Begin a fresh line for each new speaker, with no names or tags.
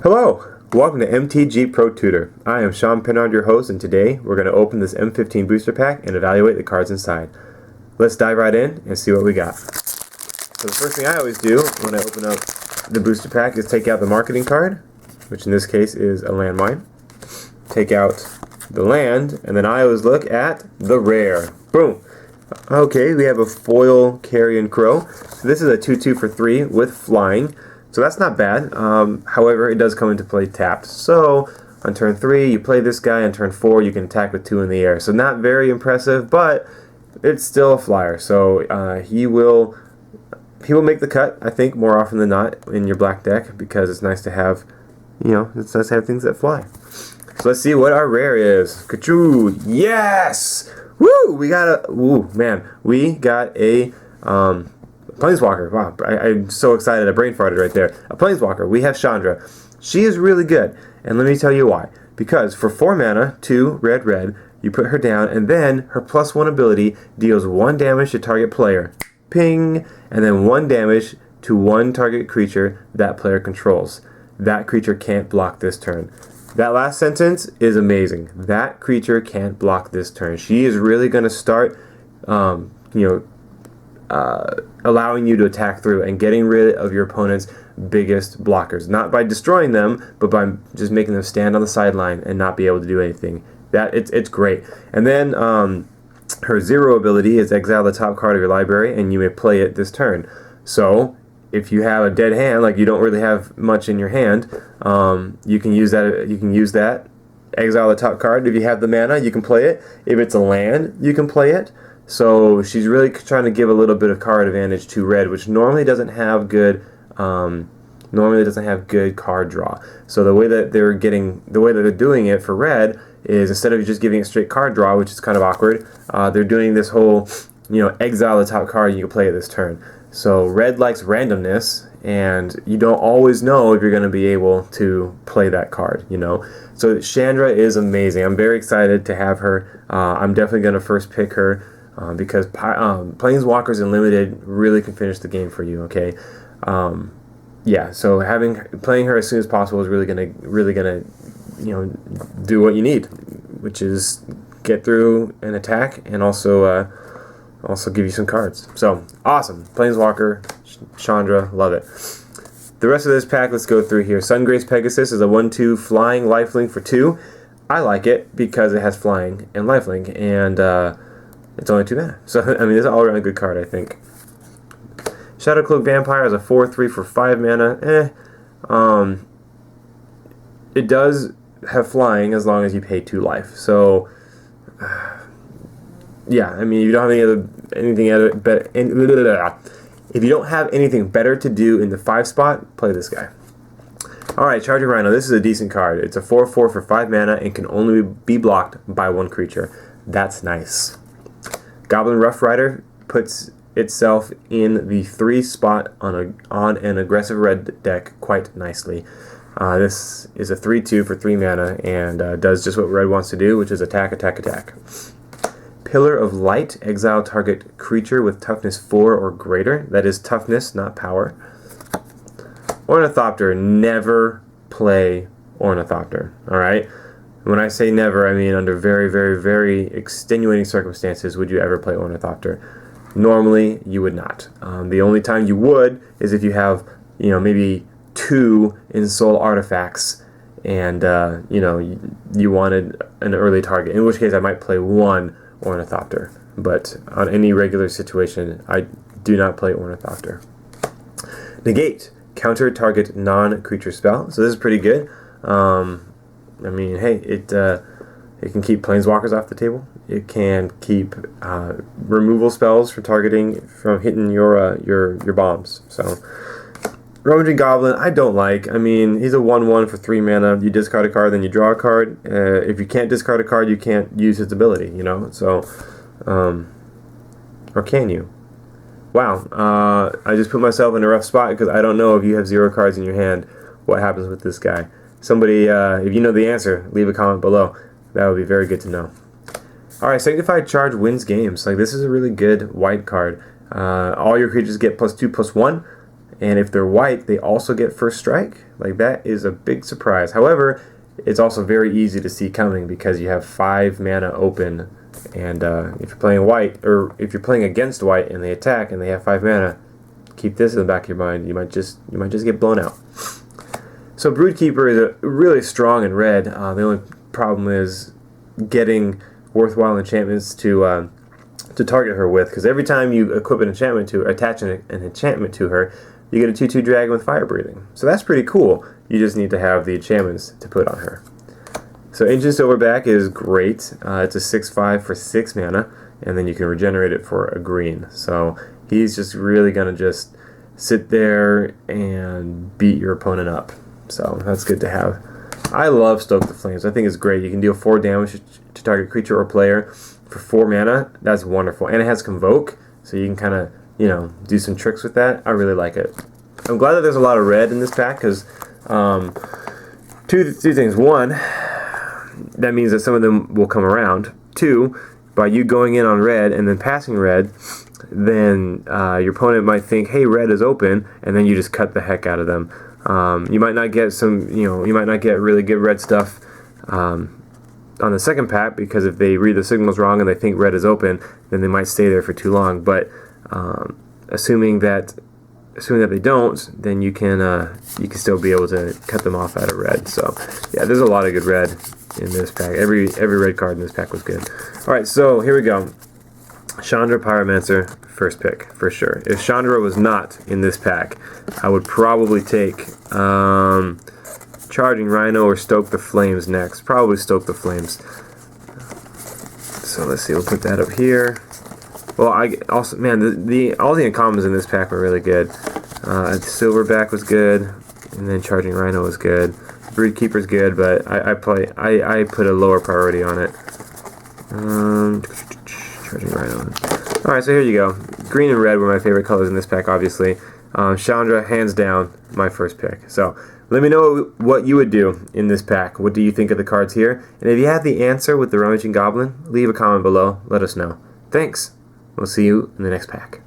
Hello! Welcome to MTG Pro Tutor. I am Sean Pennard, your host, and today we're going to open this M15 booster pack and evaluate the cards inside. Let's dive right in and see what we got. So the first thing I always do when I open up the booster pack is take out the marketing card, which in this case is a landmine. Take out the land, and then I always look at the rare. Boom! Okay, we have a foil carrion crow. So this is a 2/2 for 3 with flying. So that's not bad. However, it does come into play tapped. So on turn 3, you play this guy. On turn 4, you can attack with 2 in the air. So not very impressive, but it's still a flyer. So he will make the cut, I think, more often than not in your black deck, because it's nice to have, it's nice to have things that fly. So let's see what our rare is. Kachoo! Yes! Woo! We got a Planeswalker. Wow, I'm so excited. I brain farted right there. A Planeswalker. We have Chandra. She is really good, and let me tell you why. Because for 4 mana, 2 red, you put her down, and then her +1 ability deals 1 damage to target player. Ping! And then 1 damage to 1 target creature that player controls. That creature can't block this turn. That last sentence is amazing. That creature can't block this turn. She is really going to start, allowing you to attack through and getting rid of your opponent's biggest blockers. Not by destroying them, but by just making them stand on the sideline and not be able to do anything. It's great. And then her 0 ability is exile the top card of your library, and you may play it this turn. So if you have a dead hand, like you don't really have much in your hand, you can use that. Exile the top card. If you have the mana, you can play it. If it's a land, you can play it. So she's really trying to give a little bit of card advantage to red, which normally doesn't have good card draw. So the way that they're doing it for red is, instead of just giving it straight card draw, which is kind of awkward, they're doing this whole, exile the top card and you can play it this turn. So red likes randomness, and you don't always know if you're going to be able to play that card, So Chandra is amazing. I'm very excited to have her. I'm definitely going to first pick her. Because Planeswalkers and Limited really can finish the game for you. Okay, so playing her as soon as possible is really gonna do what you need, which is get through an attack and also give you some cards. So awesome, Planeswalker, Chandra, love it. The rest of this pack, let's go through here. Sungrace Pegasus is a 1/2 flying lifelink for 2. I like it because it has flying and lifelink, and it's only 2 mana. So, I mean, it's an all-around good card, I think. Shadowcloak Vampire is a 4/3 for 5 mana. It does have flying as long as you pay 2 life. So, yeah, I mean, if you don't have if you don't have anything better to do in the 5 spot, play this guy. Alright, Charging Rhino. This is a decent card. It's a 4/4 for 5 mana and can only be blocked by 1 creature. That's nice. Goblin Rough Rider puts itself in the 3 spot on an aggressive red deck quite nicely. This is a 3/2 for 3 mana and does just what red wants to do, which is attack, attack, attack. Pillar of Light, exile target creature with toughness 4 or greater. That is toughness, not power. Ornithopter, never play Ornithopter, alright? When I say never, I mean under very, very, very extenuating circumstances would you ever play Ornithopter. Normally, you would not. The only time you would is if you have, maybe 2 Ensoul artifacts and, you wanted an early target, in which case I might play 1 Ornithopter. But on any regular situation, I do not play Ornithopter. Negate, counter target non-creature spell. So this is pretty good. I mean, hey, it can keep Planeswalkers off the table. It can keep removal spells from hitting your bombs. So, Rummaging Goblin, I don't like. I mean, he's a 1/1 for 3 mana. You discard a card, then you draw a card. If you can't discard a card, you can't use its ability. So, or can you? Wow, I just put myself in a rough spot because I don't know if you have 0 cards in your hand. What happens with this guy? Somebody, if you know the answer, leave a comment below. That would be very good to know. Alright, Sanctified Charge wins games. Like, this is a really good white card. All your creatures get +2/+1, And if they're white, they also get first strike. Like, that is a big surprise. However, it's also very easy to see coming because you have 5 mana open. And if you're playing white, or if you're playing against white and they attack and they have 5 mana, keep this in the back of your mind. You might just get blown out. So Broodkeeper is really strong in red. The only problem is getting worthwhile enchantments to target her with, because every time you equip an enchantment to attach an enchantment to her, you get a 2/2 dragon with fire breathing. So that's pretty cool. You just need to have the enchantments to put on her. So Ancient Silverback is great. It's a 6/5 for 6 mana, and then you can regenerate it for a green. So he's just really going to just sit there and beat your opponent up. So that's good to have. I love Stoke the Flames. I think it's great. You can deal 4 damage to target creature or player for 4 mana. That's wonderful. And it has Convoke, so you can kind of, do some tricks with that. I really like it. I'm glad that there's a lot of red in this pack, because two things. One, that means that some of them will come around. 2, by you going in on red and then passing red, then your opponent might think, hey, red is open, and then you just cut the heck out of them. You might not get you might not get really good red stuff on the second pack, because if they read the signals wrong and they think red is open, then they might stay there for too long. But assuming that they don't, then you can still be able to cut them off out of red. So yeah, there's a lot of good red in this pack. Every red card in this pack was good. All right, so here we go. Chandra Pyromancer, first pick for sure. If Chandra was not in this pack, I would probably take Charging Rhino or Stoke the Flames next. Probably Stoke the Flames. So let's see, we'll put that up here. Well, all the uncommons in this pack were really good. Silverback was good, and then Charging Rhino was good. Broodkeeper's good, but I put a lower priority on it. Charging Rhino. Alright, so here you go. Green and red were my favorite colors in this pack, obviously. Chandra, hands down, my first pick. So let me know what you would do in this pack. What do you think of the cards here? And if you have the answer with the Rummaging Goblin, leave a comment below. Let us know. Thanks. We'll see you in the next pack.